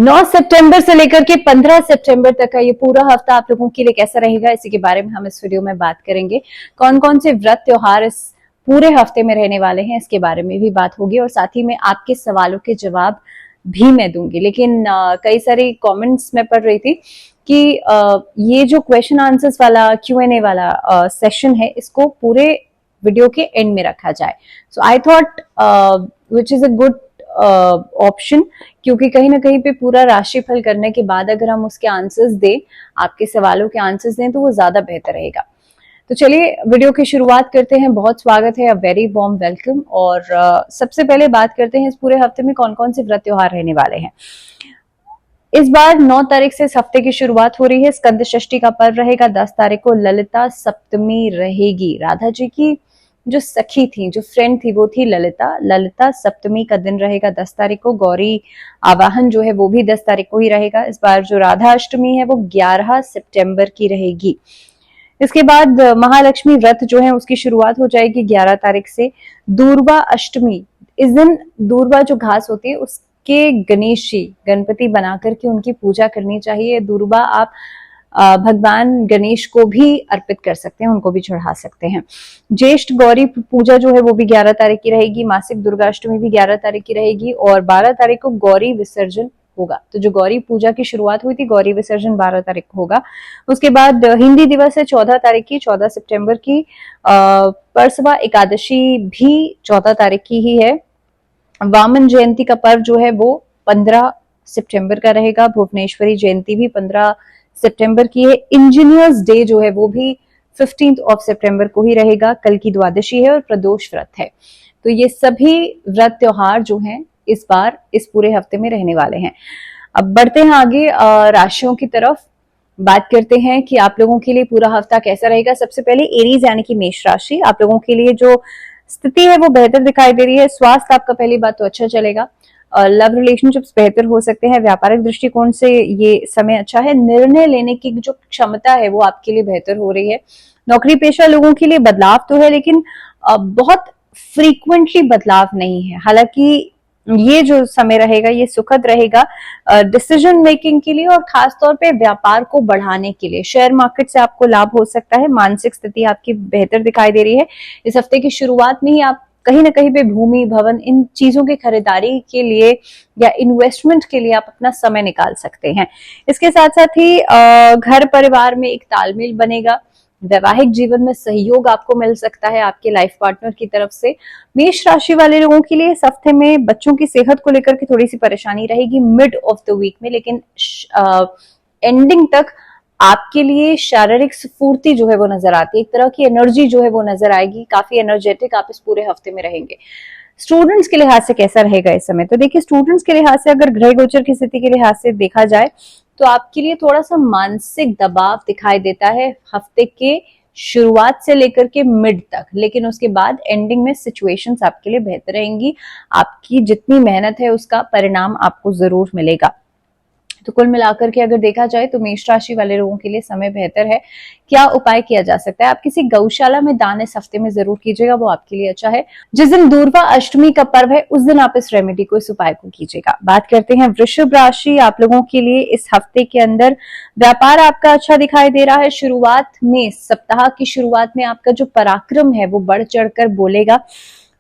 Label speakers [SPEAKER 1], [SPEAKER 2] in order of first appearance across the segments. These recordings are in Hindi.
[SPEAKER 1] 9 सितंबर से लेकर के 15 सितंबर तक का ये पूरा हफ्ता आप लोगों के लिए कैसा रहेगा, इसी के बारे में हम इस वीडियो में बात करेंगे। कौन कौन से व्रत त्योहार इस पूरे हफ्ते में रहने वाले हैं, इसके बारे में भी बात होगी और साथ ही में आपके सवालों के जवाब भी मैं दूंगी। लेकिन कई सारी कमेंट्स में पढ़ रही थी कि ये जो क्वेश्चन आंसर्स वाला Q&A वाला सेशन है, इसको पूरे वीडियो के एंड में रखा जाए। So I thought which is a good option, क्योंकि कहीं ना कहीं पे पूरा राशिफल करने के बाद अगर हम उसके आंसर्स दें, आपके सवालों के आंसर्स दें, तो वो ज्यादा बेहतर रहेगा। तो चलिए वीडियो की शुरुआत करते हैं। बहुत स्वागत है, अ वेरी वार्म वेलकम। और सबसे पहले बात करते हैं इस पूरे हफ्ते में कौन कौन से व्रत त्योहार रहने वाले हैं। इस बार 9 तारीख से इस हफ्ते की शुरुआत हो रही है। स्कंद षष्ठी का पर्व रहेगा। 10 तारीख को ललिता सप्तमी रहेगी। राधा जी की जो सखी थी, जो फ्रेंड थी, वो थी ललिता। ललिता सप्तमी का दिन रहेगा 10 तारीख को। गौरी आवाहन जो है वो भी 10 तारीख को ही रहेगा। इस बार जो राधा अष्टमी है वो 11 सितंबर की रहेगी। इसके बाद महालक्ष्मी व्रत जो है उसकी शुरुआत हो जाएगी 11 तारीख से। दूर्वा अष्टमी, इस दिन दूर्वा जो घास होती है उसके गणेश जी, गणपति बना करके उनकी पूजा करनी चाहिए। दूर्वा आप भगवान गणेश को भी अर्पित कर सकते हैं, उनको भी चढ़ा सकते हैं। ज्येष्ठ गौरी पूजा जो है वो भी 11 तारीख की रहेगी। मासिक दुर्गाष्टमी भी 11 तारीख की रहेगी और 12 तारीख को गौरी विसर्जन होगा। तो जो गौरी पूजा की शुरुआत हुई थी, गौरी विसर्जन 12 तारीख को होगा। उसके बाद हिंदी दिवस है 14 तारीख की, 14 सितंबर की। परसवा एकादशी भी 14 तारीख की ही है। वामन जयंती का पर्व जो है वो 15 सितंबर का रहेगा। भुवनेश्वरी जयंती भी 15 सितंबर की है। इंजीनियर्स डे जो है वो भी 15 सितंबर को ही रहेगा। कल की द्वादशी है और प्रदोष व्रत है। तो ये सभी व्रत त्योहार जो हैं इस बार इस पूरे हफ्ते में रहने वाले हैं। अब बढ़ते हैं आगे राशियों की तरफ। बात करते हैं कि आप लोगों के लिए पूरा हफ्ता कैसा रहेगा। सबसे पहले एरीज यानी कि मेष राशि, आप लोगों के लिए जो स्थिति है वो बेहतर दिखाई दे रही है। स्वास्थ्य आपका पहली बात तो अच्छा चलेगा। लव रिलेशनशिप्स बेहतर हो सकते हैं। व्यापारिक दृष्टिकोण से ये समय अच्छा है। निर्णय लेने की जो क्षमता है वो आपके लिए बेहतर हो रही है। नौकरी पेशा लोगों के लिए बदलाव तो है, लेकिन बहुत फ्रीक्वेंटली बदलाव नहीं है। हालांकि ये जो समय रहेगा ये सुखद रहेगा डिसीजन मेकिंग के लिए और खासतौर पे व्यापार को बढ़ाने के लिए। शेयर मार्केट से आपको लाभ हो सकता है। मानसिक स्थिति आपकी बेहतर दिखाई दे रही है। इस हफ्ते की शुरुआत में ही आप कहीं ना कहीं पे भूमि, भवन, इन चीजों की खरीदारी के लिए या इन्वेस्टमेंट के लिए आप अपना समय निकाल सकते हैं। इसके साथ साथ ही घर परिवार में एक तालमेल बनेगा। वैवाहिक जीवन में सहयोग आपको मिल सकता है आपके लाइफ पार्टनर की तरफ से। मेष राशि वाले लोगों के लिए इस हफ्ते में बच्चों की सेहत को लेकर के थोड़ी सी परेशानी रहेगी मिड ऑफ द वीक में, लेकिन एंडिंग तक आपके लिए शारीरिक स्फूर्ति जो है वो नजर आती है। एक तरह की एनर्जी जो है वो नजर आएगी। काफी एनर्जेटिक आप इस पूरे हफ्ते में रहेंगे। स्टूडेंट्स के लिहाज से कैसा रहेगा इस समय, तो देखिए स्टूडेंट्स के लिहाज से अगर ग्रह गोचर की स्थिति के लिहाज से देखा जाए तो आपके लिए थोड़ा सा मानसिक दबाव दिखाई देता है हफ्ते के शुरुआत से लेकर के मिड तक, लेकिन उसके बाद एंडिंग में सिचुएशंस आपके लिए बेहतर रहेंगी। आपकी जितनी मेहनत है उसका परिणाम आपको जरूर मिलेगा। तो कुल मिलाकर के अगर देखा जाए तो मेष राशि वाले लोगों के लिए समय बेहतर है। क्या उपाय किया जा सकता है? आप किसी गौशाला में दान इस हफ्ते में जरूर कीजिएगा, वो आपके लिए अच्छा है। जिस दिन दूर्वा अष्टमी का पर्व है उस दिन आप इस रेमेडी को, इस उपाय को कीजिएगा। बात करते हैं वृषभ राशि, आप लोगों के लिए इस हफ्ते के अंदर व्यापार आपका अच्छा दिखाई दे रहा है। शुरुआत में, सप्ताह की शुरुआत में आपका जो पराक्रम है वो बढ़ चढ़कर बोलेगा।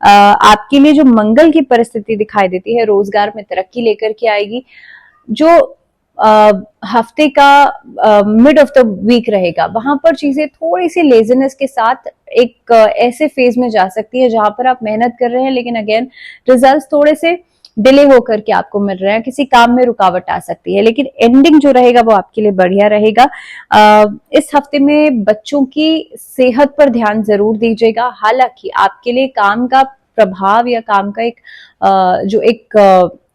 [SPEAKER 1] आपके लिए जो मंगल की परिस्थिति दिखाई देती है, रोजगार में तरक्की लेकर के आएगी। जो हफ्ते का मिड ऑफ द वीक रहेगा वहां पर चीजें थोड़ी सी लेजीनेस के साथ एक ऐसे फेज में जा सकती है जहां पर आप मेहनत कर रहे हैं, लेकिन अगेन रिजल्ट्स थोड़े से डिले होकर के आपको मिल रहे हैं। किसी काम में रुकावट आ सकती है, लेकिन एंडिंग जो रहेगा वो आपके लिए बढ़िया रहेगा। इस हफ्ते में बच्चों की सेहत पर ध्यान जरूर दीजिएगा। हालांकि आपके लिए काम का प्रभाव या काम का जो एक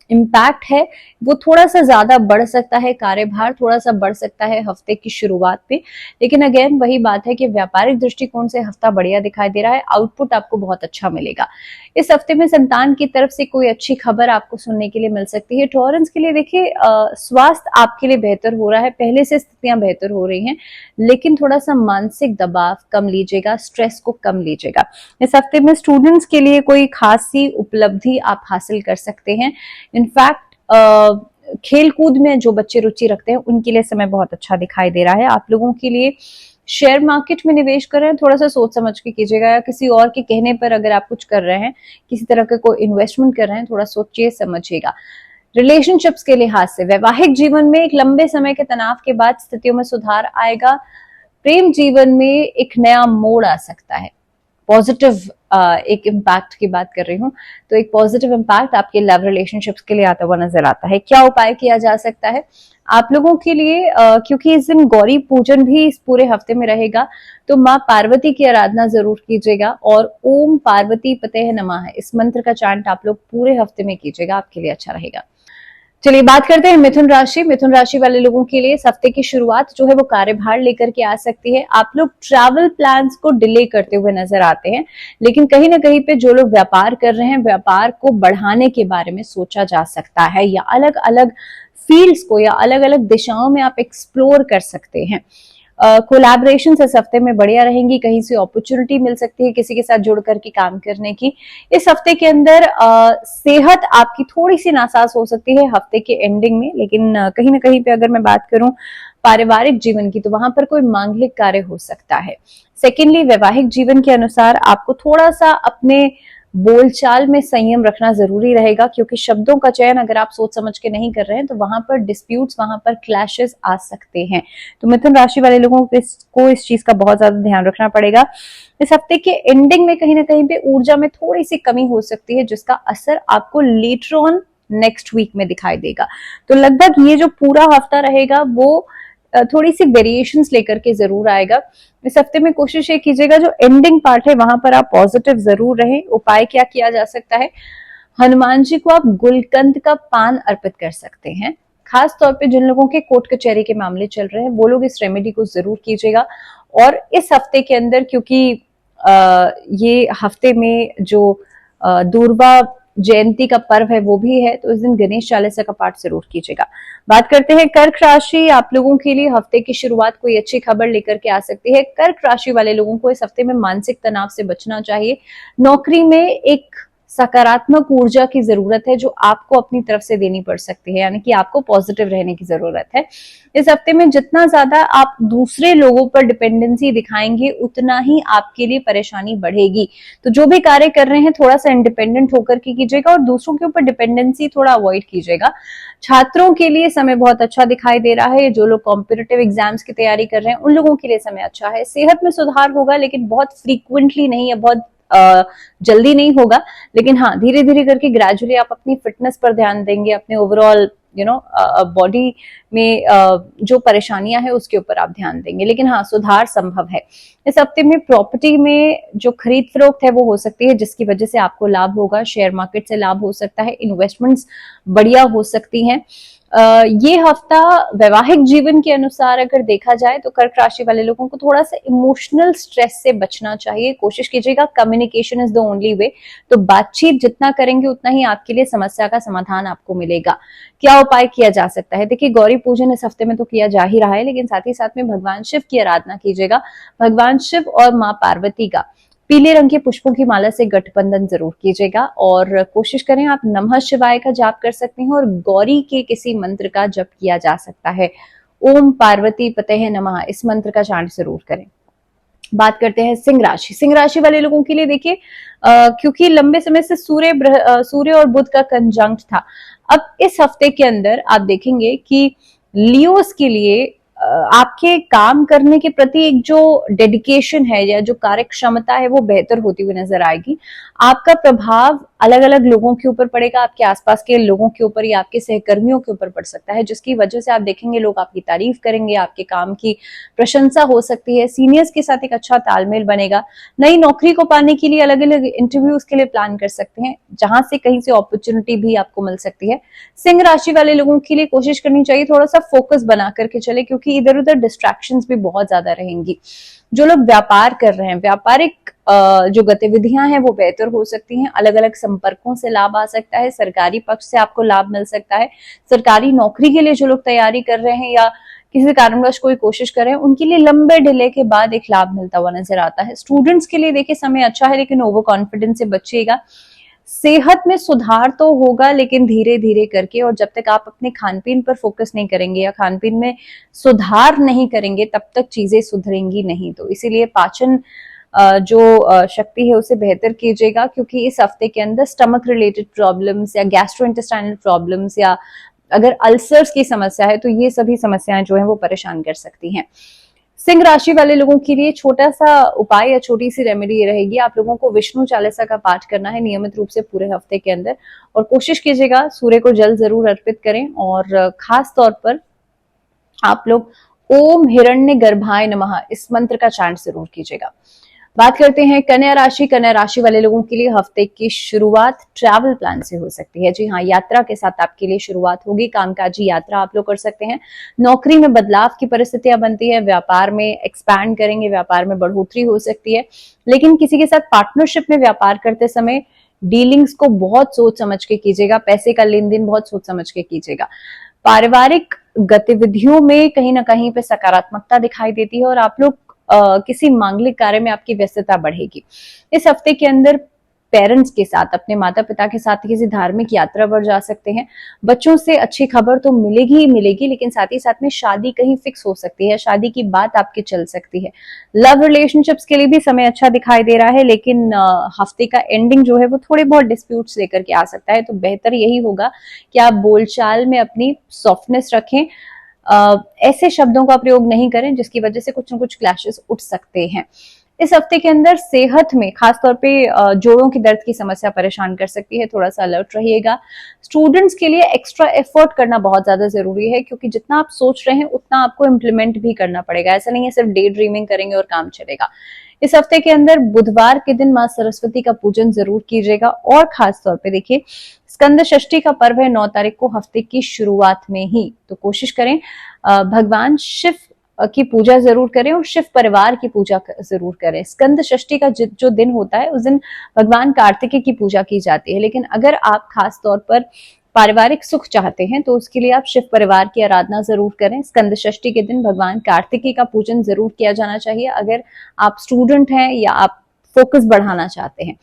[SPEAKER 1] इम्पैक्ट है वो थोड़ा सा ज्यादा बढ़ सकता है, कार्यभार थोड़ा सा बढ़ सकता है हफ्ते की शुरुआत पे। लेकिन अगेन वही बात है कि व्यापारिक दृष्टिकोण से हफ्ता बढ़िया दिखाई दे रहा है। आउटपुट आपको बहुत अच्छा मिलेगा। इस हफ्ते में संतान की तरफ से कोई अच्छी खबर आपको सुनने के लिए मिल सकती है। टॉरेंस के लिए देखिए स्वास्थ्य आपके लिए बेहतर हो रहा है। पहले से स्थितियां बेहतर हो रही हैं, लेकिन थोड़ा सा मानसिक दबाव कम लीजिएगा, स्ट्रेस को कम लीजिएगा। इस हफ्ते में स्टूडेंट्स के लिए कोई खासी उपलब्धि आप हासिल कर सकते हैं। इनफैक्ट खेल कूद में जो बच्चे रुचि रखते हैं उनके लिए समय बहुत अच्छा दिखाई दे रहा है। आप लोगों के लिए शेयर मार्केट में निवेश कर रहे हैं, थोड़ा सा सोच समझ के कीजिएगा, या किसी और के कहने पर अगर आप कुछ कर रहे हैं, किसी तरह का कोई इन्वेस्टमेंट कर रहे हैं, थोड़ा सोचिए समझिएगा। रिलेशनशिप्स के लिहाज से वैवाहिक जीवन में एक लंबे समय के तनाव के बाद स्थितियों में सुधार आएगा। प्रेम जीवन में एक नया मोड़ आ सकता है। पॉजिटिव एक इम्पैक्ट की बात कर रही हूँ, तो एक पॉजिटिव इम्पैक्ट आपके लव रिलेशनशिप्स के लिए आता हुआ नजर आता है। क्या उपाय किया जा सकता है आप लोगों के लिए? क्योंकि इस दिन गौरी पूजन भी इस पूरे हफ्ते में रहेगा, तो माँ पार्वती की आराधना जरूर कीजिएगा और ओम पार्वती पते नमः इस मंत्र का चांट आप लोग पूरे हफ्ते में कीजिएगा, आपके लिए अच्छा रहेगा। चलिए बात करते हैं मिथुन राशि। मिथुन राशि वाले लोगों के लिए इस हफ्ते की शुरुआत जो है वो कार्यभार लेकर के आ सकती है। आप लोग ट्रैवल प्लान्स को डिले करते हुए नजर आते हैं, लेकिन कहीं ना कहीं पे जो लोग व्यापार कर रहे हैं, व्यापार को बढ़ाने के बारे में सोचा जा सकता है, या अलग अलग फील्ड्स को या अलग अलग दिशाओं में आप एक्सप्लोर कर सकते हैं। कोलैबोरेशंस इस हफ्ते में बढ़िया रहेंगी, कहीं से अपॉर्चुनिटी मिल सकती है किसी के साथ जुड़ करके काम करने की। इस हफ्ते के अंदर सेहत आपकी थोड़ी सी नासाज हो सकती है हफ्ते के एंडिंग में, लेकिन कहीं ना कहीं पे अगर मैं बात करूं पारिवारिक जीवन की, तो वहां पर कोई मांगलिक कार्य हो सकता है। सेकेंडली, वैवाहिक जीवन के अनुसार आपको थोड़ा सा अपने बोलचाल में संयम रखना जरूरी रहेगा, क्योंकि शब्दों का चयन अगर आप सोच समझ के नहीं कर रहे हैं तो वहां पर डिस्प्यूट्स, वहां पर क्लैशेस आ सकते हैं। तो मिथुन राशि वाले लोगों को इस चीज का बहुत ज्यादा ध्यान रखना पड़ेगा। इस हफ्ते के एंडिंग में कहीं ना कहीं पे ऊर्जा में थोड़ी सी कमी हो सकती है, जिसका असर आपको लेटर ऑन नेक्स्ट वीक में दिखाई देगा। तो लगभग ये जो पूरा हफ्ता रहेगा वो थोड़ी सी वेरिएशंस लेकर के जरूर आएगा। इस हफ्ते में कोशिश ये कीजिएगा जो एंडिंग पार्ट है वहां पर आप पॉजिटिव जरूर रहें। उपाय क्या किया जा सकता है? हनुमान जी को आप गुलकंद का पान अर्पित कर सकते हैं। खास तौर पे जिन लोगों के कोर्ट कचहरी के मामले चल रहे हैं वो लोग इस रेमेडी को जरूर कीजिएगा। और इस हफ्ते के अंदर, क्योंकि ये हफ्ते में जो दूर्वा जयंती का पर्व है वो भी है, तो इस दिन गणेश चालीसा का पाठ जरूर कीजिएगा। बात करते हैं कर्क राशि। आप लोगों के लिए हफ्ते की शुरुआत कोई अच्छी खबर लेकर के आ सकती है। कर्क राशि वाले लोगों को इस हफ्ते में मानसिक तनाव से बचना चाहिए। नौकरी में एक सकारात्मक ऊर्जा की जरूरत है जो आपको अपनी तरफ से देनी पड़ सकती है, यानी कि आपको पॉजिटिव रहने की जरूरत है। इस हफ्ते में जितना ज्यादा आप दूसरे लोगों पर डिपेंडेंसी दिखाएंगे उतना ही आपके लिए परेशानी बढ़ेगी। तो जो भी कार्य कर रहे हैं थोड़ा सा इंडिपेंडेंट होकर के कीजिएगा और दूसरों के ऊपर डिपेंडेंसी थोड़ा अवॉइड कीजिएगा। छात्रों के लिए समय बहुत अच्छा दिखाई दे रहा है। जो लोग कॉम्पिटिटिव एग्जाम्स की तैयारी कर रहे हैं उन लोगों के लिए समय अच्छा है। सेहत में सुधार होगा, लेकिन बहुत फ्रीक्वेंटली नहीं है, बहुत जल्दी नहीं होगा, लेकिन हाँ धीरे धीरे करके ग्रेजुअली आप अपनी फिटनेस पर ध्यान देंगे, अपने ओवरऑल बॉडी में जो परेशानियां हैं उसके ऊपर आप ध्यान देंगे, लेकिन हाँ सुधार संभव है। इस हफ्ते में प्रॉपर्टी में जो खरीद फरोख्त है वो हो सकती है, जिसकी वजह से आपको लाभ होगा। शेयर मार्केट से लाभ हो सकता है, इन्वेस्टमेंट्स बढ़िया हो सकती हैं। ये हफ्ता वैवाहिक जीवन के अनुसार अगर देखा जाए तो कर्क राशि वाले लोगों को थोड़ा सा इमोशनल स्ट्रेस से बचना चाहिए। कोशिश कीजिएगा, communication is the only way. तो बातचीत जितना करेंगे उतना ही आपके लिए समस्या का समाधान आपको मिलेगा। क्या उपाय किया जा सकता है? देखिए, गौरी पूजन इस हफ्ते में तो किया जा ही रहा है, लेकिन साथ ही साथ में भगवान शिव की आराधना कीजिएगा। भगवान शिव और माँ पार्वती का पीले रंग के पुष्पों की माला से गठबंधन जरूर कीजिएगा और कोशिश करें आप नमः शिवाय का जाप कर सकते हैं और गौरी के किसी मंत्र का जप किया जा सकता है। ओम पार्वती पते नमः इस मंत्र का चांट जरूर करें। बात करते हैं सिंह राशि। सिंह राशि वाले लोगों के लिए देखिए, क्योंकि लंबे समय से सूर्य और बुध का कंजंक्ट था, अब इस हफ्ते के अंदर आप देखेंगे कि लियोस के लिए आपके काम करने के प्रति एक जो डेडिकेशन है या जो कार्य क्षमता है वो बेहतर होती हुई नजर आएगी। आपका प्रभाव अलग अलग लोगों के ऊपर पड़ेगा, आपके आसपास के लोगों के ऊपर या आपके सहकर्मियों के ऊपर पड़ सकता है, जिसकी वजह से आप देखेंगे लोग आपकी तारीफ करेंगे, आपके काम की प्रशंसा हो सकती है, सीनियर्स के साथ एक अच्छा तालमेल बनेगा। नई नौकरी को पाने के लिए अलग अलग इंटरव्यूज के लिए प्लान कर सकते हैं, जहां से कहीं से अपॉर्चुनिटी भी आपको मिल सकती है। सिंह राशि वाले लोगों के लिए कोशिश करनी चाहिए थोड़ा सा फोकस बना करके चले, क्योंकि इधर उधर डिस्ट्रैक्शंस भी बहुत ज्यादा रहेंगी। जो लोग व्यापार कर रहे हैं, व्यापारिक जो गतिविधियां हैं वो बेहतर हो सकती हैं। अलग अलग संपर्कों से लाभ आ सकता है, सरकारी पक्ष से आपको लाभ मिल सकता है। सरकारी नौकरी के लिए जो लोग तैयारी कर रहे हैं या किसी कारणवश कोई कोशिश कर रहे हैं उनके लिए लंबे डिले के बाद एक लाभ मिलता हुआ नजर आता है। स्टूडेंट्स के लिए देखिए समय अच्छा है, लेकिन ओवर कॉन्फिडेंस से बचिएगा। सेहत में सुधार तो होगा लेकिन धीरे धीरे करके, और जब तक आप अपने खान पीन पर फोकस नहीं करेंगे या खान पीन में सुधार नहीं करेंगे तब तक चीजें सुधरेंगी नहीं। तो इसीलिए पाचन जो शक्ति है उसे बेहतर कीजिएगा, क्योंकि इस हफ्ते के अंदर स्टमक रिलेटेड प्रॉब्लम्स या गैस्ट्रोइंटेस्टाइनल प्रॉब्लम्स या अगर अल्सर्स की समस्या है तो ये सभी समस्याएं जो है वो परेशान कर सकती हैं। सिंह राशि वाले लोगों के लिए छोटा सा उपाय या छोटी सी रेमेडी ये रहेगी, आप लोगों को विष्णु चालीसा का पाठ करना है नियमित रूप से पूरे हफ्ते के अंदर, और कोशिश कीजिएगा सूर्य को जल जरूर अर्पित करें, और खास तौर पर आप लोग ओम हिरण्य गर्भाय नमः इस मंत्र का चैंट जरूर कीजिएगा। बात करते हैं कन्या राशि। कन्या राशि वाले लोगों के लिए हफ्ते की शुरुआत ट्रैवल प्लान से हो सकती है। जी हाँ, यात्रा के साथ आपके लिए शुरुआत होगी, कामकाजी यात्रा आप लोग कर सकते हैं। नौकरी में बदलाव की परिस्थितियां बनती है, व्यापार में एक्सपैंड करेंगे, व्यापार में बढ़ोतरी हो सकती है, लेकिन किसी के साथ पार्टनरशिप में व्यापार करते समय डीलिंग्स को बहुत सोच समझ के कीजिएगा, पैसे का लेन देन बहुत सोच समझ के कीजिएगा। पारिवारिक गतिविधियों में कहीं ना कहीं पे सकारात्मकता दिखाई देती है, और आप लोग किसी मांगलिक कार्य में आपकी व्यस्तता बढ़ेगी। इस हफ्ते के अंदर पेरेंट्स के साथ, अपने माता पिता के साथ किसी धार्मिक यात्रा पर जा सकते हैं। बच्चों से अच्छी खबर तो मिलेगी ही मिलेगी, लेकिन साथ ही साथ में शादी कहीं फिक्स हो सकती है, शादी की बात आपकी चल सकती है। लव रिलेशनशिप्स के लिए भी समय अच्छा दिखाई दे रहा है, लेकिन हफ्ते का एंडिंग जो है वो थोड़े बहुत डिस्प्यूट्स लेकर के आ सकता है। तो बेहतर यही होगा कि आप बोलचाल में अपनी सॉफ्टनेस रखें, ऐसे शब्दों का प्रयोग नहीं करें जिसकी वजह से कुछ न कुछ क्लैशेस उठ सकते हैं। इस हफ्ते के अंदर सेहत में खासतौर पे जोड़ों की दर्द की समस्या परेशान कर सकती है, थोड़ा सा अलर्ट रहिएगा। स्टूडेंट्स के लिए एक्स्ट्रा एफर्ट करना बहुत ज्यादा जरूरी है, क्योंकि जितना आप सोच रहे हैं उतना आपको इम्प्लीमेंट भी करना पड़ेगा। ऐसा नहीं है सिर्फ डे ड्रीमिंग करेंगे और काम चलेगा। इस हफ्ते के अंदर बुधवार के दिन मां सरस्वती का पूजन जरूर कीजिएगा, और खास तौर पे देखिए स्कंद षष्ठी का पर्व है 9 तारीख को हफ्ते की शुरुआत में ही, तो कोशिश करें भगवान शिव की पूजा जरूर करें और शिव परिवार की पूजा जरूर करें। स्कंद षष्ठी का जो दिन होता है उस दिन भगवान कार्तिकेय की पूजा की जाती है, लेकिन अगर आप खास तौर पर पारिवारिक सुख चाहते हैं तो उसके लिए आप शिव परिवार की आराधना जरूर करें। स्कंद षष्ठी के दिन भगवान कार्तिकेय का पूजन जरूर किया जाना चाहिए अगर आप स्टूडेंट हैं या आप फोकस बढ़ाना चाहते हैं,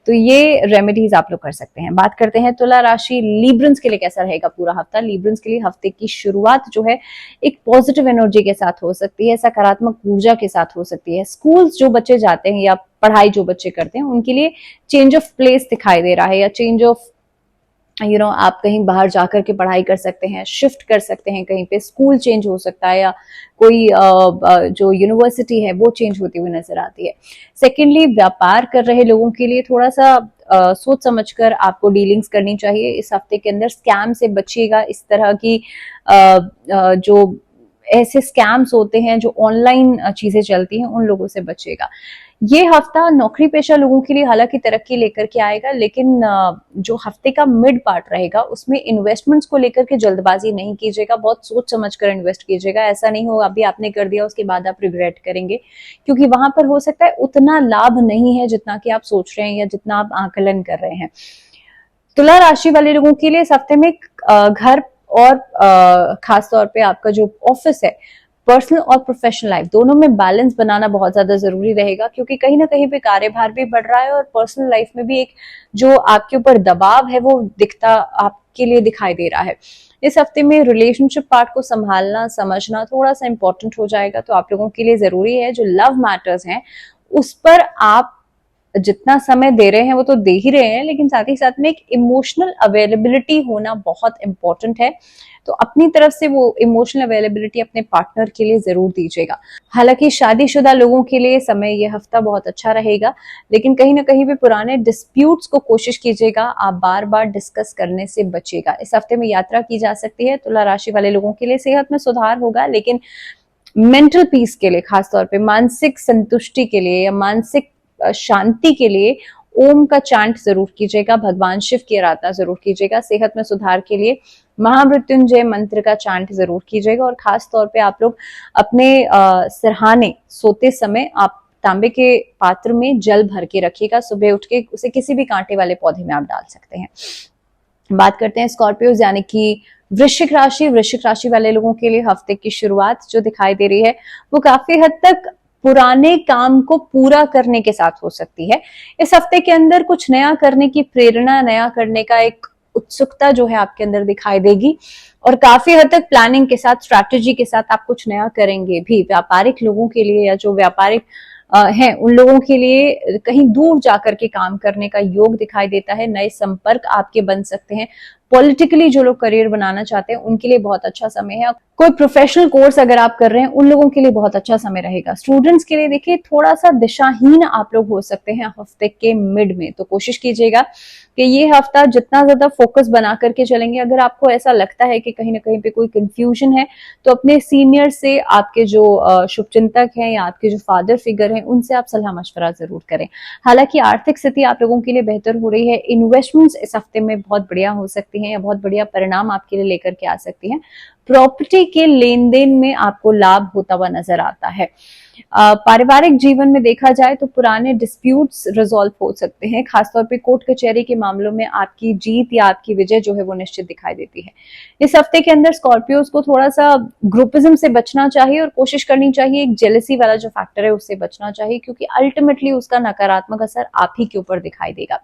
[SPEAKER 1] तो ये रेमेडीज आप लोग कर सकते हैं। बात करते हैं तुला राशि, लिब्रंस के लिए कैसा रहेगा पूरा हफ्ता। लिब्रंस के लिए हफ्ते की शुरुआत जो है एक पॉजिटिव एनर्जी के साथ हो सकती है, सकारात्मक ऊर्जा के साथ हो सकती है। स्कूल्स जो बच्चे जाते हैं या पढ़ाई जो बच्चे करते हैं उनके लिए चेंज ऑफ प्लेस दिखाई दे रहा है, या चेंज ऑफ आप कहीं बाहर जाकर के पढ़ाई कर सकते हैं, शिफ्ट कर सकते हैं, कहीं पे स्कूल चेंज हो सकता है, या कोई जो यूनिवर्सिटी है वो चेंज होती हुई नजर आती है। सेकेंडली, व्यापार कर रहे लोगों के लिए थोड़ा सा सोच समझकर आपको डीलिंग्स करनी चाहिए। इस हफ्ते के अंदर स्कैम से बचिएगा। इस तरह की जो ऐसे स्कैम्स होते हैं जो ऑनलाइन चीजें चलती हैं उन लोगों से बचेगा। ये हफ्ता नौकरी पेशा लोगों के लिए हालांकि तरक्की लेकर के आएगा, लेकिन जो हफ्ते का मिड पार्ट रहेगा उसमें इन्वेस्टमेंट्स को लेकर के जल्दबाजी नहीं कीजिएगा, बहुत सोच समझ कर इन्वेस्ट कीजिएगा। ऐसा नहीं हो अभी आपने कर दिया उसके बाद आप रिग्रेट करेंगे, क्योंकि वहां पर हो सकता है उतना लाभ नहीं है जितना कि आप सोच रहे हैं या जितना आप आकलन कर रहे हैं। तुला राशि वाले लोगों के लिए इस हफ्ते में घर और खास तौर पे आपका जो ऑफिस है, पर्सनल और प्रोफेशनल लाइफ दोनों में बैलेंस बनाना बहुत ज्यादा जरूरी रहेगा, क्योंकि कहीं ना कहीं पे कार्यभार भी बढ़ रहा है और पर्सनल लाइफ में भी एक जो आपके ऊपर दबाव है वो दिखता आपके लिए दिखाई दे रहा है। इस हफ्ते में रिलेशनशिप पार्ट को संभालना समझना थोड़ा सा इंपॉर्टेंट हो जाएगा, तो आप लोगों के लिए जरूरी है जो लव मैटर्स हैं उस पर आप जितना समय दे रहे हैं वो तो दे ही रहे हैं, लेकिन साथ ही साथ में एक इमोशनल अवेलेबिलिटी होना बहुत इंपॉर्टेंट है। तो अपनी तरफ से वो इमोशनल अवेलेबिलिटी अपने पार्टनर के लिए जरूर दीजिएगा। हालांकि शादीशुदा लोगों के लिए समय ये हफ्ता बहुत अच्छा रहेगा, लेकिन कहीं ना कहीं भी पुराने डिस्प्यूट्स को कोशिश कीजिएगा आप बार बार डिस्कस करने से बचिएगा। इस हफ्ते में यात्रा की जा सकती है। तुला राशि वाले लोगों के लिए सेहत में सुधार होगा, लेकिन मेंटल पीस के लिए, खासतौर पे मानसिक संतुष्टि के लिए या मानसिक शांति के लिए ओम का चांट जरूर कीजिएगा, भगवान शिव की आराधना जरूर कीजिएगा। सेहत में सुधार के लिए महामृत्युंजय मंत्र का चांट जरूर कीजिएगा, और खास तौर पे आप लोग अपने सिरहाने सोते समय आप तांबे के पात्र में जल भर के रखिएगा। सुबह उठ के उसे किसी भी कांटे वाले पौधे में आप डाल सकते हैं। बात करते हैं स्कॉर्पियोज यानी कि वृश्चिक राशि। वृश्चिक राशि वाले लोगों के लिए हफ्ते की शुरुआत जो दिखाई दे रही है वो काफी हद तक पुराने काम को पूरा करने के साथ हो सकती है। इस हफ्ते के अंदर कुछ नया करने की प्रेरणा, नया करने का एक उत्सुकता जो है आपके अंदर दिखाई देगी और काफी हद तक प्लानिंग के साथ, स्ट्रैटेजी के साथ आप कुछ नया करेंगे भी। व्यापारिक लोगों के लिए या जो व्यापारिक हैं उन लोगों के लिए कहीं दूर जाकर के काम करने का योग दिखाई देता है। नए संपर्क आपके बन सकते हैं। पॉलिटिकली जो लोग करियर बनाना चाहते हैं उनके लिए बहुत अच्छा समय है। कोई प्रोफेशनल कोर्स अगर आप कर रहे हैं उन लोगों के लिए बहुत अच्छा समय रहेगा। स्टूडेंट्स के लिए देखिए थोड़ा सा दिशाहीन आप लोग हो सकते हैं हफ्ते के मिड में, तो कोशिश कीजिएगा कि ये हफ्ता जितना ज्यादा फोकस बना करके चलेंगे। अगर आपको ऐसा लगता है कि कहीं ना कहीं पे कोई कंफ्यूजन है तो अपने सीनियर से, आपके जो शुभचिंतक हैं या आपके जो फादर फिगर हैं, उनसे आप सलाह मशवरा जरूर करें। हालांकि आर्थिक स्थिति आप लोगों के लिए बेहतर हो रही है। इन्वेस्टमेंट्स इस हफ्ते में बहुत बढ़िया हो सकती हैं या बहुत बढ़िया परिणाम आपके लिए लेकर के आ सकती हैं। प्रॉपर्टी के लेन देन में आपको लाभ होता हुआ नजर आता है। पारिवारिक जीवन में देखा जाए तो पुराने डिस्प्यूट्स रिजॉल्व हो सकते हैं। खासतौर पे कोर्ट कचहरी के मामलों में आपकी जीत या आपकी विजय जो है वो निश्चित दिखाई देती है। इस हफ्ते के अंदर स्कॉर्पियोज को थोड़ा सा ग्रुपिज्म से बचना चाहिए और कोशिश करनी चाहिए एक जेलसी वाला जो फैक्टर है उससे बचना चाहिए, क्योंकि अल्टीमेटली उसका नकारात्मक असर आप ही के ऊपर दिखाई देगा।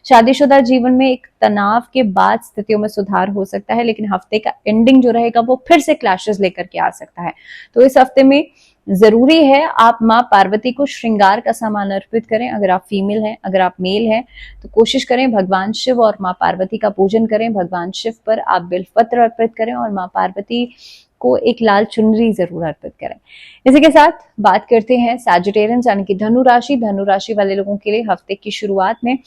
[SPEAKER 1] शादीशुदा जीवन में एक तनाव के बाद स्थितियों में सुधार हो सकता है, लेकिन हफ्ते का एंडिंग जो रहेगा वो फिर से क्लैशेस लेकर के आ सकता है। तो इस हफ्ते में जरूरी है आप माँ पार्वती को श्रृंगार का सामान अर्पित करें। अगर आप फीमेल हैं, अगर आप मेल हैं तो कोशिश करें भगवान शिव और माँ पार्वती का पूजन करें। भगवान शिव पर आप बिल्वपत्र अर्पित करें और माँ पार्वती को एक लाल चुनरी जरूर अर्पित करें। इसी के साथ बात करते हैं सैजिटेरियंस यानी कि धनु राशि। धनु राशि वाले लोगों के लिए हफ्ते की शुरुआत में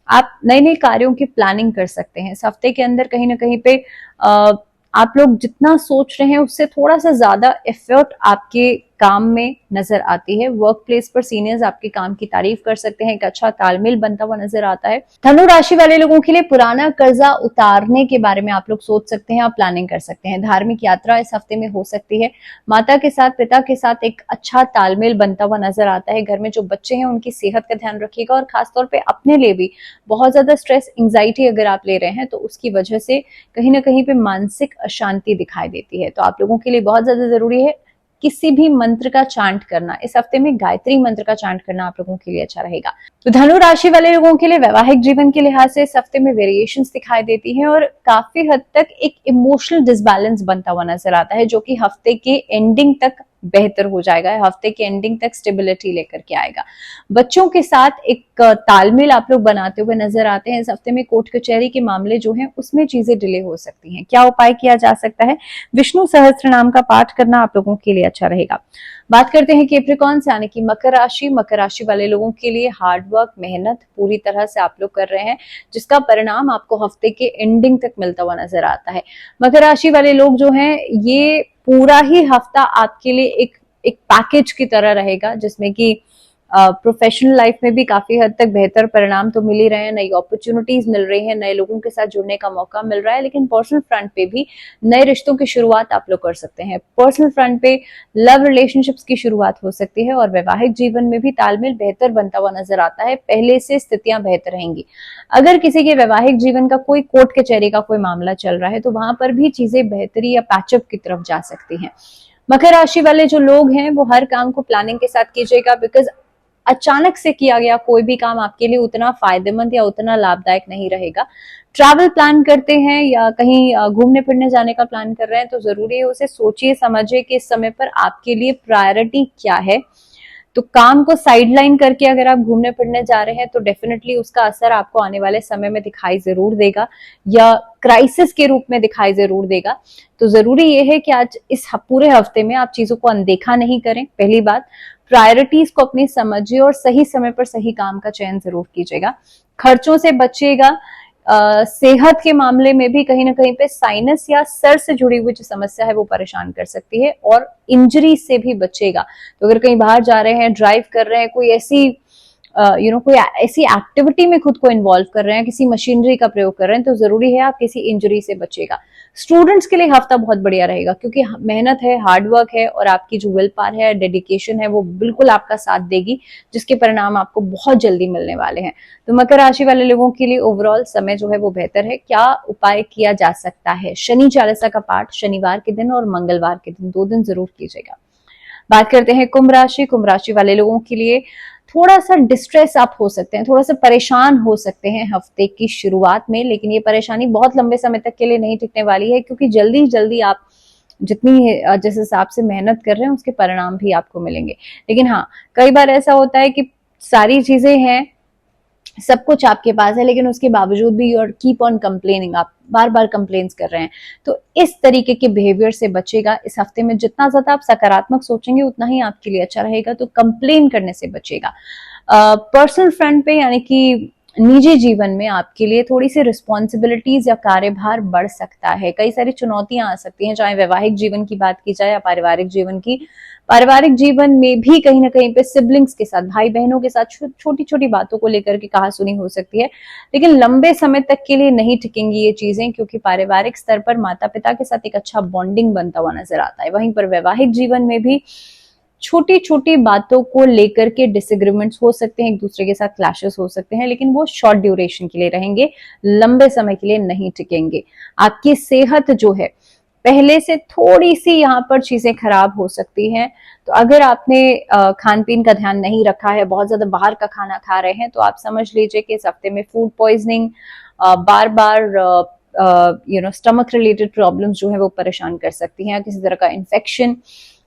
[SPEAKER 1] आप नए नए कार्यों की प्लानिंग कर सकते हैं। इस हफ्ते के अंदर कहीं ना कहीं पे आप लोग जितना सोच रहे हैं उससे थोड़ा सा ज्यादा एफर्ट आपके काम में नजर आती है। वर्क प्लेस पर सीनियर्स आपके काम की तारीफ कर सकते हैं। एक अच्छा तालमेल बनता हुआ नजर आता है। धनु राशि वाले लोगों के लिए पुराना कर्जा उतारने के बारे में आप लोग सोच सकते हैं, आप प्लानिंग कर सकते हैं। धार्मिक यात्रा इस हफ्ते में हो सकती है। माता के साथ, पिता के साथ एक अच्छा तालमेल बनता हुआ नजर आता है। घर में जो बच्चे हैं उनकी सेहत का ध्यान रखिएगा और खासतौर पर अपने लिए भी बहुत ज्यादा स्ट्रेस, एंग्जाइटी अगर आप ले रहे हैं तो उसकी वजह से कहीं ना कहीं पे मानसिक अशांति दिखाई देती है। तो आप लोगों के लिए बहुत ज्यादा जरूरी है किसी भी मंत्र का चांट करना। इस हफ्ते में गायत्री मंत्र का चांट करना आप लोगों के लिए अच्छा रहेगा। तो धनु राशि वाले लोगों के लिए वैवाहिक जीवन के लिहाज से इस हफ्ते में वेरिएशंस दिखाई देती हैं और काफी हद तक एक इमोशनल डिसबैलेंस बनता हुआ नजर आता है, जो कि हफ्ते के एंडिंग तक बेहतर हो जाएगा। हफ्ते के एंडिंग तक स्टेबिलिटी लेकर के आएगा। बच्चों के साथ एक तालमेल आप लोग बनाते हुए नजर आते हैं। इस हफ्ते में कोर्ट कचहरी के मामले जो हैं उसमें चीजें डिले हो सकती हैं। क्या उपाय किया जा सकता है? विष्णु सहस्त्र नाम का पाठ करना आप लोगों के लिए अच्छा रहेगा। बात करते हैं कैप्रिकॉर्न्स यानी कि मकर राशि। मकर राशि वाले लोगों के लिए हार्डवर्क, मेहनत पूरी तरह से आप लोग कर रहे हैं, जिसका परिणाम आपको हफ्ते के एंडिंग तक मिलता हुआ नजर आता है। मकर राशि वाले लोग जो हैं ये पूरा ही हफ्ता आपके लिए एक पैकेज की तरह रहेगा, जिसमें कि प्रोफेशनल लाइफ में भी काफी हद तक बेहतर परिणाम तो मिल ही रहे हैं। नई अपॉर्चुनिटीज मिल रही हैं, नए लोगों के साथ जुड़ने का मौका मिल रहा है, लेकिन पर्सनल फ्रंट पे भी नए रिश्तों की शुरुआत आप लोग कर सकते हैं। पर्सनल फ्रंट पे लव रिलेशनशिप्स की शुरुआत हो सकती है और वैवाहिक जीवन में भी तालमेल बेहतर बनता हुआ नजर आता है। पहले से स्थितियां बेहतर रहेंगी। अगर किसी के वैवाहिक जीवन का कोई कोर्ट कचहरी का कोई मामला चल रहा है तो वहां पर भी चीजें बेहतरी या पैचअप की तरफ जा सकती हैं। मकर राशि वाले जो लोग हैं वो हर काम को प्लानिंग के साथ कीजिएगा, बिकॉज अचानक से किया गया कोई भी काम आपके लिए उतना फायदेमंद या उतना लाभदायक नहीं रहेगा। ट्रैवल प्लान करते हैं या कहीं घूमने फिरने जाने का प्लान कर रहे हैं तो जरूरी है उसे सोचिए समझिए कि इस समय पर आपके लिए प्रायोरिटी क्या है। तो काम को साइडलाइन करके अगर आप घूमने फिरने जा रहे हैं तो डेफिनेटली उसका असर आपको आने वाले समय में दिखाई जरूर देगा या क्राइसिस के रूप में दिखाई जरूर देगा। तो जरूरी ये है कि आज इस पूरे हफ्ते में आप चीजों को अनदेखा नहीं करें। पहली बात, प्रायोरिटीज को अपनी समझिए और सही समय पर सही काम का चयन जरूर कीजिएगा। खर्चों से बचिएगा। सेहत के मामले में भी कहीं ना कहीं पे साइनस या सर से जुड़ी हुई जो समस्या है वो परेशान कर सकती है और इंजरी से भी बचेगा। तो अगर कहीं बाहर जा रहे हैं, ड्राइव कर रहे हैं, कोई ऐसी कोई ऐसी एक्टिविटी में खुद को इन्वॉल्व कर रहे हैं, किसी मशीनरी का प्रयोग कर रहे हैं, तो जरूरी है आप किसी इंजरी से बचेगा। स्टूडेंट्स के लिए हफ्ता बहुत बढ़िया रहेगा क्योंकि मेहनत है, हार्डवर्क है और आपकी जो विल पावर है, डेडिकेशन है, वो बिल्कुल आपका साथ देगी, जिसके परिणाम आपको बहुत जल्दी मिलने वाले हैं। तो मकर राशि वाले लोगों के लिए ओवरऑल समय जो है वो बेहतर है। क्या उपाय किया जा सकता है? शनि चालीसा का पाठ शनिवार के दिन और मंगलवार के दिन 2 दिन जरूर कीजिएगा। बात करते हैं कुंभ राशि। कुंभ राशि वाले लोगों के लिए थोड़ा सा डिस्ट्रेस आप हो सकते हैं, थोड़ा सा परेशान हो सकते हैं हफ्ते की शुरुआत में, लेकिन ये परेशानी बहुत लंबे समय तक के लिए नहीं टिकने वाली है, क्योंकि जल्दी जल्दी आप जितनी जिस हिसाब से मेहनत कर रहे हैं उसके परिणाम भी आपको मिलेंगे। लेकिन हाँ, कई बार ऐसा होता है कि सारी चीजें हैं, सब कुछ आपके पास है, लेकिन उसके बावजूद भी you are keep on complaining, आप बार बार कंप्लेन्स कर रहे हैं। तो इस तरीके के बिहेवियर से बचेगा इस हफ्ते में। जितना ज्यादा आप सकारात्मक सोचेंगे उतना ही आपके लिए अच्छा रहेगा। तो कंप्लेन करने से बचेगा। पर्सनल फ्रंट पे यानी कि निजी जीवन में आपके लिए थोड़ी सी रिस्पॉन्सिबिलिटीज या कार्यभार बढ़ सकता है। कई सारी चुनौतियां आ सकती हैं, चाहे वैवाहिक जीवन की बात की जाए या पारिवारिक जीवन की। पारिवारिक जीवन में भी कहीं ना कहीं पे सिबलिंग्स के साथ, भाई बहनों के साथ छोटी छोटी बातों को लेकर के कहासुनी हो सकती है, लेकिन लंबे समय तक के लिए नहीं टिकेंगी ये चीजें, क्योंकि पारिवारिक स्तर पर माता पिता के साथ एक अच्छा बॉन्डिंग बनता हुआ नजर आता है। वहीं पर वैवाहिक जीवन में भी छोटी छोटी बातों को लेकर के डिसएग्रीमेंट्स हो सकते हैं, एक दूसरे के साथ क्लैशेस हो सकते हैं, लेकिन वो शॉर्ट ड्यूरेशन के लिए रहेंगे, लंबे समय के लिए नहीं टिकेंगे। आपकी सेहत जो है पहले से थोड़ी सी यहाँ पर चीजें खराब हो सकती हैं। तो अगर आपने खान पीन का ध्यान नहीं रखा है, बहुत ज्यादा बाहर का खाना खा रहे हैं, तो आप समझ लीजिए कि इस हफ्ते में फूड पॉइजनिंग, बार बार स्टमक रिलेटेड प्रॉब्लम्स जो है वो परेशान कर सकती हैं, किसी तरह का इन्फेक्शन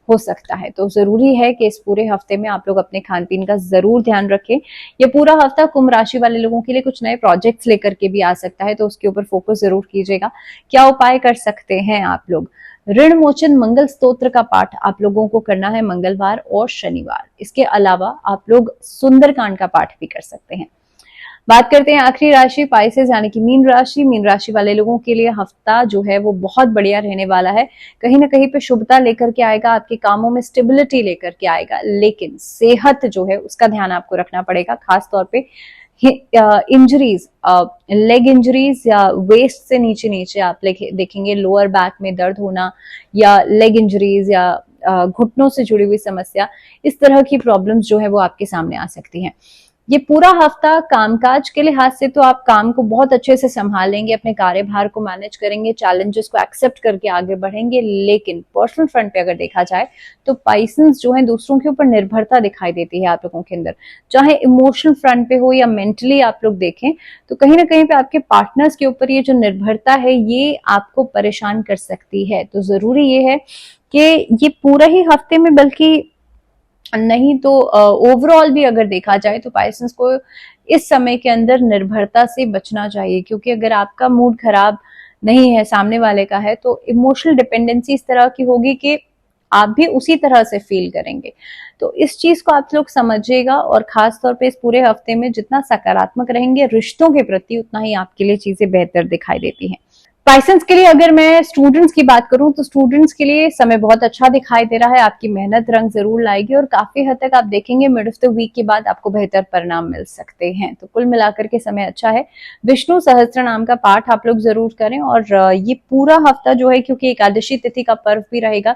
[SPEAKER 1] हो सकता है। तो जरूरी है कि इस पूरे हफ्ते में आप लोग अपने खान पीन का जरूर ध्यान रखें। ये पूरा हफ्ता कुंभ राशि वाले लोगों के लिए कुछ नए प्रोजेक्ट्स लेकर के भी आ सकता है, तो उसके ऊपर फोकस जरूर कीजिएगा। क्या उपाय कर सकते हैं आप लोग? ऋण मोचन मंगल स्तोत्र का पाठ आप लोगों को करना है मंगलवार और शनिवार। इसके अलावा आप लोग सुंदरकांड का पाठ भी कर सकते हैं। बात करते हैं आखिरी राशि पाइसेस यानी कि मीन राशि। मीन राशि वाले लोगों के लिए हफ्ता जो है वो बहुत बढ़िया रहने वाला है। कहीं ना कहीं पे शुभता लेकर के आएगा, आपके कामों में स्टेबिलिटी लेकर के आएगा, लेकिन सेहत जो है उसका ध्यान आपको रखना पड़ेगा। खास तौर पे इंजरीज, लेग इंजरीज या वेस्ट से नीचे नीचे आप देखेंगे लोअर बैक में दर्द होना, या लेग इंजरीज या घुटनों से जुड़ी हुई समस्या, इस तरह की प्रॉब्लम्स जो है वो आपके सामने आ सकती हैं। ये पूरा हफ्ता कामकाज के लिहाज से तो आप काम को बहुत अच्छे से संभालेंगे, अपने कार्यभार को मैनेज करेंगे, चैलेंजेस को एक्सेप्ट करके आगे बढ़ेंगे, लेकिन पर्सनल फ्रंट पे अगर देखा जाए तो पाइसेंस जो है दूसरों के ऊपर निर्भरता दिखाई देती है आप लोगों के अंदर। चाहे इमोशनल फ्रंट पे हो या मेंटली आप लोग देखें, तो कहीं ना कहीं पे आपके पार्टनर्स के ऊपर ये जो निर्भरता है ये आपको परेशान कर सकती है। तो जरूरी ये है कि ये पूरा ही हफ्ते में, बल्कि नहीं तो ओवरऑल भी अगर देखा जाए तो पाइसेंस को इस समय के अंदर निर्भरता से बचना चाहिए, क्योंकि अगर आपका मूड खराब नहीं है, सामने वाले का है, तो इमोशनल डिपेंडेंसी इस तरह की होगी कि आप भी उसी तरह से फील करेंगे। तो इस चीज को आप लोग समझिएगा, और खास तौर पे इस पूरे हफ्ते में जितना सकारात्मक रहेंगे रिश्तों के प्रति, उतना ही आपके लिए चीजें बेहतर दिखाई देती हैं। पाइसेंस के लिए अगर मैं स्टूडेंट्स की बात करूं तो स्टूडेंट्स के लिए समय बहुत अच्छा दिखाई दे रहा है। आपकी मेहनत रंग जरूर लाएगी, और काफी हद तक आप देखेंगे मिड ऑफ द वीक के बाद आपको बेहतर परिणाम मिल सकते हैं। तो कुल मिलाकर के समय अच्छा है। विष्णु सहस्त्र नाम का पाठ आप लोग जरूर करें, और ये पूरा हफ्ता जो है, क्योंकि एकादशी तिथि का पर्व भी रहेगा,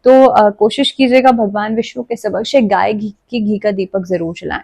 [SPEAKER 1] तो कोशिश कीजिएगा भगवान विष्णु के समक्ष गाय घी का दीपक जरूर जलाएं।